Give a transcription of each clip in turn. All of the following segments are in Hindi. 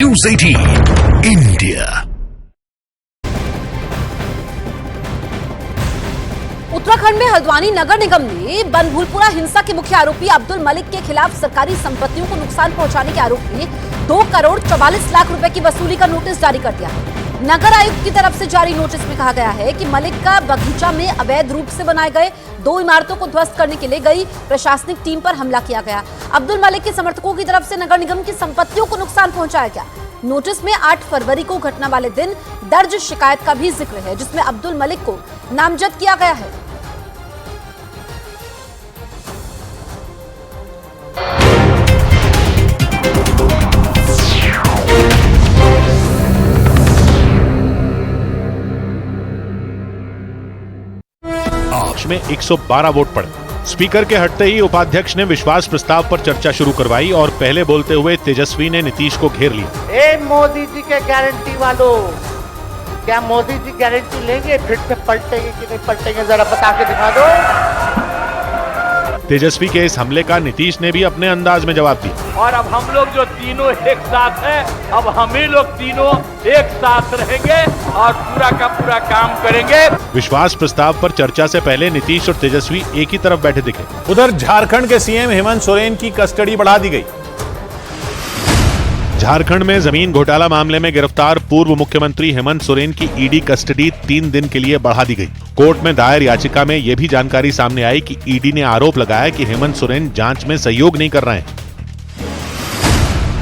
News 18 India। उत्तराखंड में हल्द्वानी नगर निगम ने बनभूलपुरा हिंसा के मुख्य आरोपी अब्दुल मलिक के खिलाफ सरकारी संपत्तियों को नुकसान पहुंचाने के आरोप में 2 करोड़ 44 लाख रुपए की वसूली का नोटिस जारी कर दिया है। नगर आयुक्त की तरफ से जारी नोटिस में कहा गया है कि मलिक का बगीचा में अवैध रूप से बनाए गए 2 इमारतों को ध्वस्त करने के लिए गई प्रशासनिक टीम पर हमला किया गया। अब्दुल मलिक के समर्थकों की तरफ से नगर निगम की संपत्तियों को नुकसान पहुंचाया गया। नोटिस में 8 फरवरी को घटना वाले दिन दर्ज शिकायत का भी जिक्र है, जिसमें अब्दुल मलिक को नामजद किया गया है। में 112 वोट पड़े। स्पीकर के हटते ही उपाध्यक्ष ने विश्वास प्रस्ताव पर चर्चा शुरू करवाई और पहले बोलते हुए तेजस्वी ने नीतीश को घेर लिया। ए मोदी जी के गारंटी वालों, क्या मोदी जी गारंटी लेंगे? फिर से पलटेंगे कि नहीं पलटेंगे, जरा बता के दिखा दो। तेजस्वी के इस हमले का नीतीश ने भी अपने अंदाज में जवाब दिया। और अब हम लोग जो तीनों एक साथ हैं, अब हम ही लोग तीनों एक साथ रहेंगे और पूरा का पूरा काम करेंगे। विश्वास प्रस्ताव पर चर्चा से पहले नीतीश और तेजस्वी एक ही तरफ बैठे दिखे। उधर झारखंड के सीएम हेमंत सोरेन की कस्टडी बढ़ा दी गई। झारखंड में जमीन घोटाला मामले में गिरफ्तार पूर्व मुख्यमंत्री हेमंत सोरेन की ईडी कस्टडी 3 दिन के लिए बढ़ा दी गई। कोर्ट में दायर याचिका में यह भी जानकारी सामने आई कि ईडी ने आरोप लगाया कि हेमंत सोरेन जांच में सहयोग नहीं कर रहे हैं।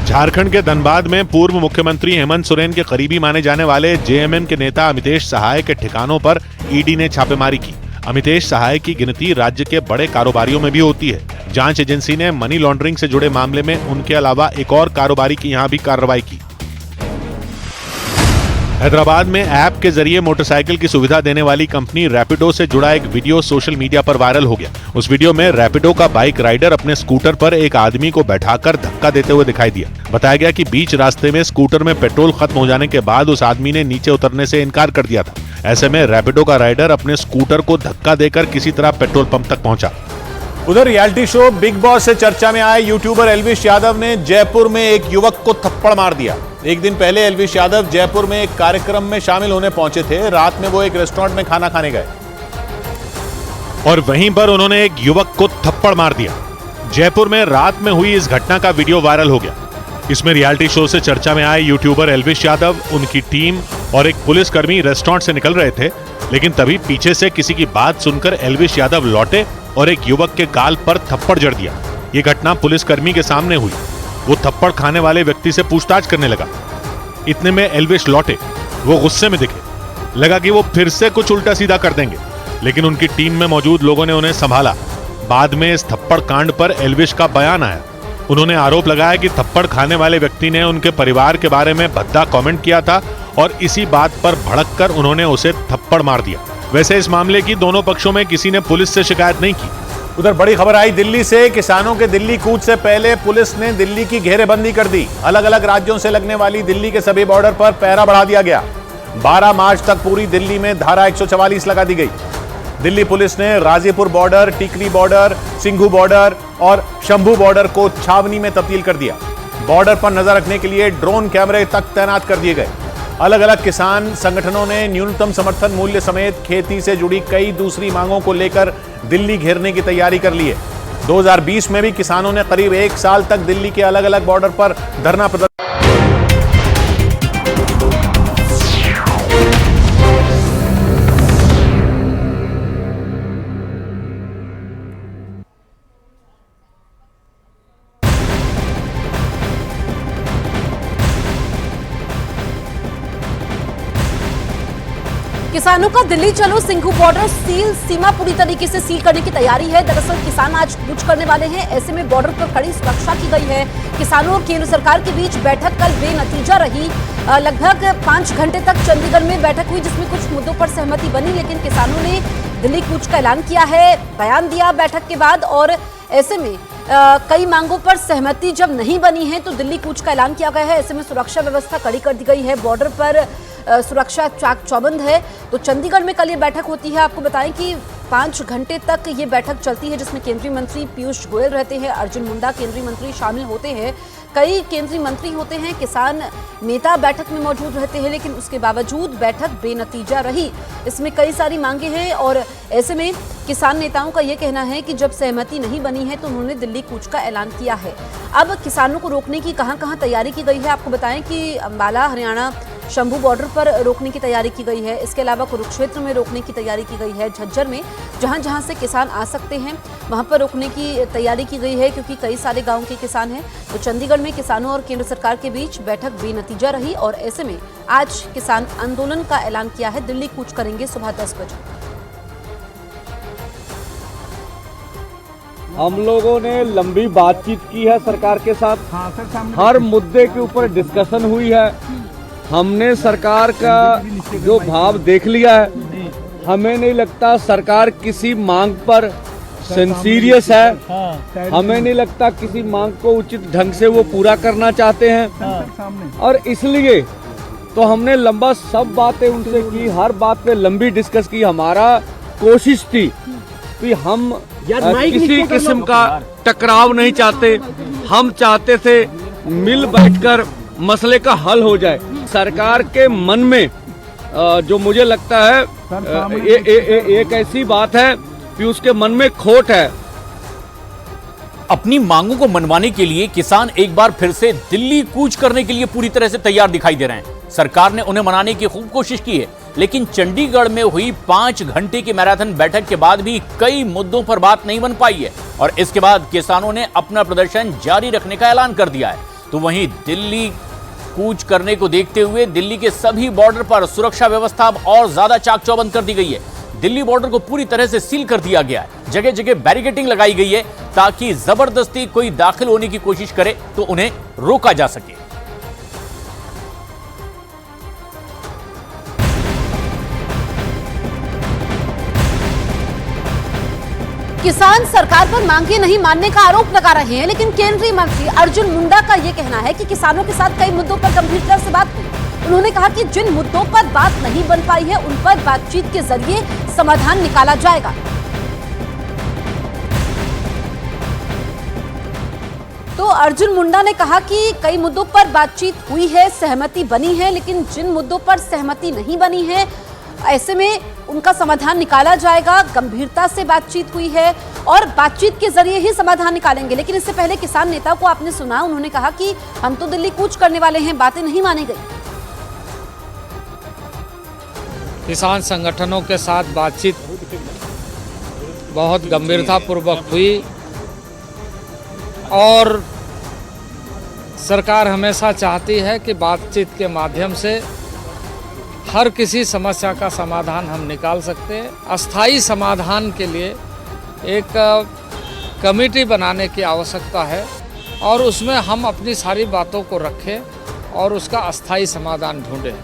झारखंड के धनबाद में पूर्व मुख्यमंत्री हेमंत सोरेन के करीबी माने जाने वाले जेएमएम के नेता अमितेश सहाय के ठिकानों पर ईडी ने छापेमारी की। अमितेश सहाय की गिनती राज्य के बड़े कारोबारियों में भी होती है। जांच एजेंसी ने मनी लॉन्ड्रिंग से जुड़े मामले में उनके अलावा एक और कारोबारी की यहां भी कार्रवाई की। हैदराबाद में ऐप के जरिए मोटरसाइकिल की सुविधा देने वाली कंपनी रैपिडो से जुड़ा एक वीडियो सोशल मीडिया पर वायरल हो गया। उस वीडियो में रैपिडो का बाइक राइडर अपने स्कूटर पर एक आदमी को बैठाकर धक्का देते हुए दिखाई दिया। बताया गया कि बीच रास्ते में स्कूटर में पेट्रोल खत्म हो जाने के बाद उस आदमी ने नीचे उतरने से इनकार कर दिया था। ऐसे में रैपिडो का राइडर अपने स्कूटर को धक्का देकर किसी तरह पेट्रोल पंप तक पहुंचा। उधर रियलिटी शो बिग बॉस से चर्चा में आए यूट्यूबर एल्विश यादव ने जयपुर में एक युवक को थप्पड़ मार दिया। एक दिन पहले एल्विश यादव जयपुर में एक कार्यक्रम में शामिल होने पहुंचे थे। रात में वो एक रेस्टोरेंट में खाना खाने गए और वहीं पर उन्होंने एक युवक को थप्पड़ मार दिया। जयपुर में रात में हुई इस घटना का वीडियो वायरल हो गया। इसमें रियलिटी शो से चर्चा में आए यूट्यूबर एल्विश यादव, उनकी टीम और एक पुलिसकर्मी रेस्टोरेंट से निकल रहे थे, लेकिन तभी पीछे से किसी की बात सुनकर एल्विश यादव लौटे और एक युवक के गाल पर थप्पड़ जड़ दिया। ये घटना पुलिसकर्मी के सामने हुई। वो थप्पड़ खाने वाले व्यक्ति से पूछताछ करने लगा। इतने में एल्विश लौटे। वो गुस्से में दिखे। लगा कि वो फिर से कुछ उल्टा सीधा कर देंगे, लेकिन उनकी टीम में मौजूद लोगों ने उन्हें संभाला। बाद में इस थप्पड़ कांड पर एल्विश का बयान आया। उन्होंने आरोप लगाया कि थप्पड़ खाने वाले व्यक्ति ने उनके परिवार के बारे में भद्दा कमेंट किया था और इसी बात पर भड़ककर उन्होंने उसे थप्पड़ मार दिया। वैसे इस मामले की दोनों पक्षों में किसी ने पुलिस से शिकायत नहीं की। उधर बड़ी खबर आई दिल्ली से। किसानों के दिल्ली कूच से पहले पुलिस ने दिल्ली की घेरेबंदी कर दी। अलग अलग राज्यों से लगने वाली दिल्ली के सभी बॉर्डर पर पहरा बढ़ा दिया गया। 12 मार्च तक पूरी दिल्ली में धारा 144 लगा दी गई। दिल्ली पुलिस ने गाजीपुर बॉर्डर, टिकरी बॉर्डर, सिंघू बॉर्डर और शंभू बॉर्डर को छावनी में तब्दील कर दिया। बॉर्डर पर नजर रखने के लिए ड्रोन कैमरे तक तैनात कर दिए गए। अलग अलग किसान संगठनों ने न्यूनतम समर्थन मूल्य समेत खेती से जुड़ी कई दूसरी मांगों को लेकर दिल्ली घेरने की तैयारी कर ली है। 2020 में भी किसानों ने करीब 1 साल तक दिल्ली के अलग अलग बॉर्डर पर धरना प्रदर्शन। किसानों का दिल्ली चलो सिंघू बॉर्डर सील, सीमा पूरी तरीके से सील करने की तैयारी है। दरअसल किसान आज कूच करने वाले हैं। ऐसे में बॉर्डर पर कड़ी सुरक्षा की गई है। किसानों और केंद्र सरकार के बीच बैठक कल बेनतीजा रही। लगभग 5 घंटे तक चंडीगढ़ में बैठक हुई, जिसमें कुछ मुद्दों पर सहमति बनी, लेकिन किसानों ने दिल्ली कूच का ऐलान किया है, बयान दिया बैठक के बाद। और ऐसे में कई मांगों पर सहमति जब नहीं बनी है तो दिल्ली कूच का ऐलान किया गया है। ऐसे में सुरक्षा व्यवस्था कड़ी कर दी गई है। बॉर्डर पर सुरक्षा चाक चौबंद है। तो चंडीगढ़ में कल ये बैठक होती है। आपको बताएं कि 5 घंटे तक ये बैठक चलती है, जिसमें केंद्रीय मंत्री पीयूष गोयल रहते हैं, अर्जुन मुंडा केंद्रीय मंत्री शामिल होते हैं, कई केंद्रीय मंत्री होते हैं, किसान नेता बैठक में मौजूद रहते हैं, लेकिन उसके बावजूद बैठक बेनतीजा रही। इसमें कई सारी मांगे हैं और ऐसे में किसान नेताओं का यह कहना है कि जब सहमति नहीं बनी है तो उन्होंने दिल्ली कूच का ऐलान किया है। अब किसानों को रोकने की कहां-कहां तैयारी की गई है, आपको बताएं कि अंबाला हरियाणा शंभू बॉर्डर पर रोकने की तैयारी की गई है। इसके अलावा कुरुक्षेत्र में रोकने की तैयारी की गई है। झज्जर में जहां से किसान आ सकते हैं वहां पर रोकने की तैयारी की गई है, क्योंकि कई सारे गांव के किसान हैं। तो चंडीगढ़ में किसानों और केंद्र सरकार के बीच बैठक बेनतीजा रही और ऐसे में आज किसान आंदोलन का ऐलान किया है। दिल्ली कूच करेंगे सुबह 10 बजे। हम लोगों ने लंबी बातचीत की है सरकार के साथ, हर मुद्दे के ऊपर डिस्कशन हुई है। हमने सरकार का जो भाव देख लिया है, हमें नहीं लगता सरकार किसी मांग पर सिंसीरियस है, हमें नहीं लगता किसी मांग को उचित ढंग से वो पूरा करना चाहते हैं और इसलिए तो हमने लंबा सब बातें उनसे की, हर बात पे लंबी डिस्कस की। हमारा कोशिश थी कि हम किसी किस्म का टकराव नहीं चाहते, हम चाहते थे मिल बैठकर मसले का हल हो जाए। सरकार के मन में जो मुझे लगता है एक ऐसी बात है कि उसके मन में खोट है। अपनी मांगों को मनवाने के लिए किसान एक बार फिर से दिल्ली कूच करने के लिए पूरी तरह से तैयार दिखाई दे रहे हैं। सरकार ने उन्हें मनाने की खूब कोशिश की है, लेकिन चंडीगढ़ में हुई 5 घंटे की मैराथन बैठक के बाद भी कई मुद्दों पर बात नहीं बन पाई है और इसके बाद किसानों ने अपना प्रदर्शन जारी रखने का ऐलान कर दिया है। तो वहीं दिल्ली कूच करने को देखते हुए दिल्ली के सभी बॉर्डर पर सुरक्षा व्यवस्था अब और ज्यादा चाक चौबंद कर दी गई है। दिल्ली बॉर्डर को पूरी तरह से सील कर दिया गया है, जगह जगह बैरिकेडिंग लगाई गई है ताकि जबरदस्ती कोई दाखिल होने की कोशिश करे तो उन्हें रोका जा सके। किसान सरकार पर मांगे नहीं मानने का आरोप लगा रहे हैं, लेकिन केंद्रीय मंत्री अर्जुन मुंडा का यह कहना है कि किसानों के साथ कई मुद्दों पर गंभीरता से बात हुई। उन्होंने कहा कि जिन मुद्दों पर बात नहीं बन पाई है उन पर बातचीत के जरिए समाधान निकाला जाएगा। तो अर्जुन मुंडा ने कहा कि कई मुद्दों पर बातचीत हुई है, सहमति बनी है, लेकिन जिन मुद्दों पर सहमति नहीं बनी है ऐसे में उनका समाधान निकाला जाएगा। गंभीरता से बातचीत हुई है और बातचीत के जरिए ही समाधान निकालेंगे। लेकिन इससे पहले किसान नेता को आपने सुना, उन्होंने कहा कि हम तो दिल्ली कूच करने वाले हैं, बातें नहीं मानी गई। किसान संगठनों के साथ बातचीत बहुत गंभीरतापूर्वक हुई और सरकार हमेशा चाहती है कि बातचीत के माध्यम से हर किसी समस्या का समाधान हम निकाल सकते हैं। अस्थायी समाधान के लिए एक कमेटी बनाने की आवश्यकता है और उसमें हम अपनी सारी बातों को रखें और उसका अस्थायी समाधान ढूंढें।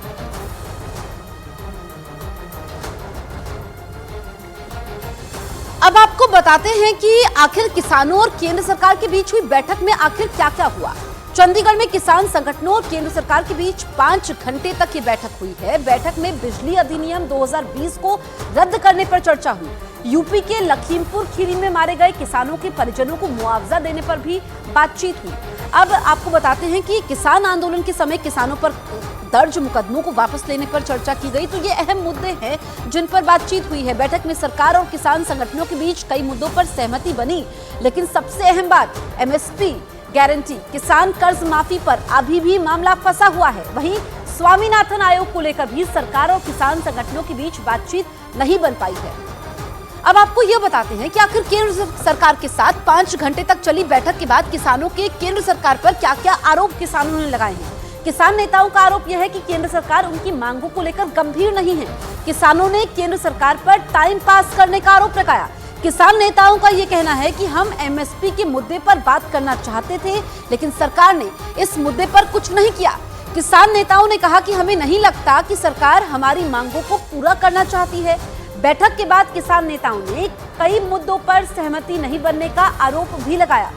अब आपको बताते हैं कि आखिर किसानों और केंद्र सरकार के बीच हुई बैठक में आखिर क्या-क्या हुआ। चंडीगढ़ में किसान संगठनों और केंद्र सरकार के बीच 5 घंटे तक ये बैठक हुई है। बैठक में बिजली अधिनियम 2020 को रद्द करने पर चर्चा हुई। यूपी के लखीमपुर खीरी में मारे गए किसानों के परिजनों को मुआवजा देने पर भी बातचीत हुई। अब आपको बताते हैं कि किसान आंदोलन के समय किसानों पर दर्ज मुकदमों को वापस लेने पर चर्चा की गई। तो ये अहम मुद्दे हैं जिन पर बातचीत हुई है। बैठक में सरकार और किसान संगठनों के बीच कई मुद्दों पर सहमति बनी, लेकिन सबसे अहम बात एमएसपी गारंटी, किसान कर्ज माफी पर अभी भी मामला फंसा हुआ है। वहीं स्वामीनाथन आयोग को लेकर भी सरकार और किसान संगठनों के बीच बातचीत नहीं बन पाई है। अब आपको यह बताते हैं कि आखिर केंद्र सरकार के साथ 5 घंटे तक चली बैठक के बाद किसानों के केंद्र सरकार पर क्या-क्या आरोप किसानों ने लगाए हैं। किसान नेताओं का आरोप यह है कि केंद्र सरकार उनकी मांगों को लेकर गंभीर नहीं है। किसानों ने केंद्र सरकार पर टाइम पास करने का आरोप लगाया। किसान नेताओं का यह कहना है कि हम एमएसपी के मुद्दे पर बात करना चाहते थे, लेकिन सरकार ने इस मुद्दे पर कुछ नहीं किया। किसान नेताओं ने कहा कि हमें नहीं लगता कि सरकार हमारी मांगों को पूरा करना चाहती है। बैठक के बाद किसान नेताओं ने कई मुद्दों पर सहमति नहीं बनने का आरोप भी लगाया।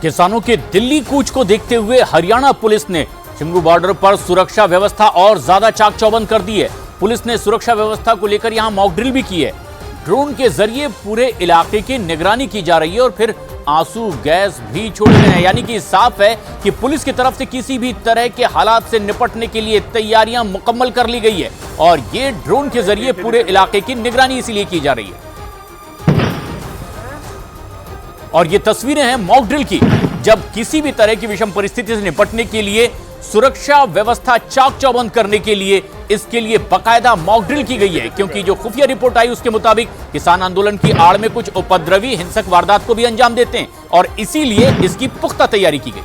किसानों के दिल्ली कूच को देखते हुए हरियाणा पुलिस ने शंभू बॉर्डर पर सुरक्षा व्यवस्था और ज्यादा चाक चौबंद कर दी है। पुलिस ने सुरक्षा व्यवस्था को लेकर यहां मॉक ड्रिल भी की है। ड्रोन के जरिए पूरे इलाके की निगरानी की जा रही है और फिर आंसू गैस भी छोड़े गए हैं। यानी कि साफ है कि पुलिस की तरफ से किसी भी तरह के हालात से निपटने के लिए तैयारियां मुकम्मल कर ली गई है और ये ड्रोन के जरिए पूरे इलाके की निगरानी इसीलिए की जा रही है। और ये तस्वीरें हैं मॉक ड्रिल की, जब किसी भी तरह की विषम परिस्थिति से निपटने के लिए सुरक्षा व्यवस्था चाक चौबंद करने के लिए इसके लिए बाकायदा मॉक ड्रिल की गई है, क्योंकि जो खुफिया रिपोर्ट आई उसके मुताबिक किसान आंदोलन की आड़ में कुछ उपद्रवी हिंसक वारदात को भी अंजाम देते हैं और इसीलिए इसकी पुख्ता तैयारी की गई।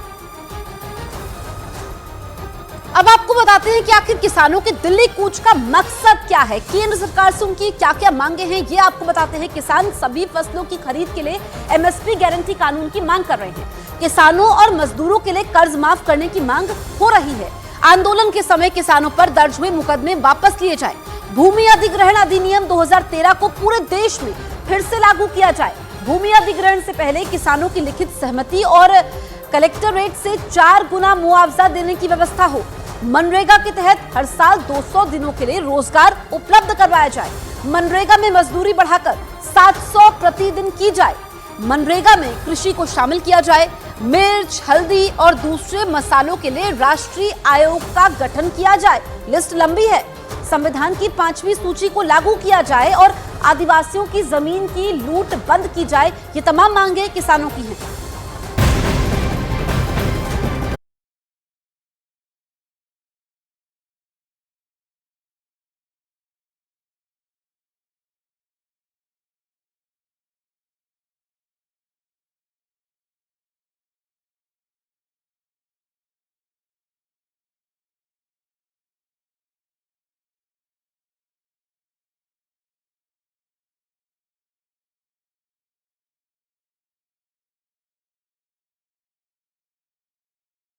अब आपको बताते हैं कि आखिर किसानों के दिल्ली कूच का मकसद क्या है, केंद्र सरकार से उनकी क्या क्या मांगे हैं, ये आपको बताते हैं। किसान सभी फसलों की खरीद के लिए एमएसपी गारंटी कानून की मांग कर रहे हैं। किसानों और मजदूरों के लिए कर्ज माफ करने की मांग हो रही है। आंदोलन के समय किसानों पर दर्ज हुए मुकदमे वापस लिए जाए। भूमि अधिग्रहण अधिनियम 2013 को पूरे देश में फिर से लागू किया जाए। भूमि अधिग्रहण से पहले किसानों की लिखित सहमति और कलेक्टरेट से 4 गुना मुआवजा देने की व्यवस्था हो। मनरेगा के तहत हर साल 200 दिनों के लिए रोजगार उपलब्ध करवाया जाए। मनरेगा में मजदूरी बढ़ाकर 700 प्रतिदिन की जाए। मनरेगा में कृषि को शामिल किया जाए। मिर्च, हल्दी और दूसरे मसालों के लिए राष्ट्रीय आयोग का गठन किया जाए। लिस्ट लंबी है। संविधान की 5वीं सूची को लागू किया जाए और आदिवासियों की जमीन की लूट बंद की जाए। ये तमाम मांगे किसानों की हैं।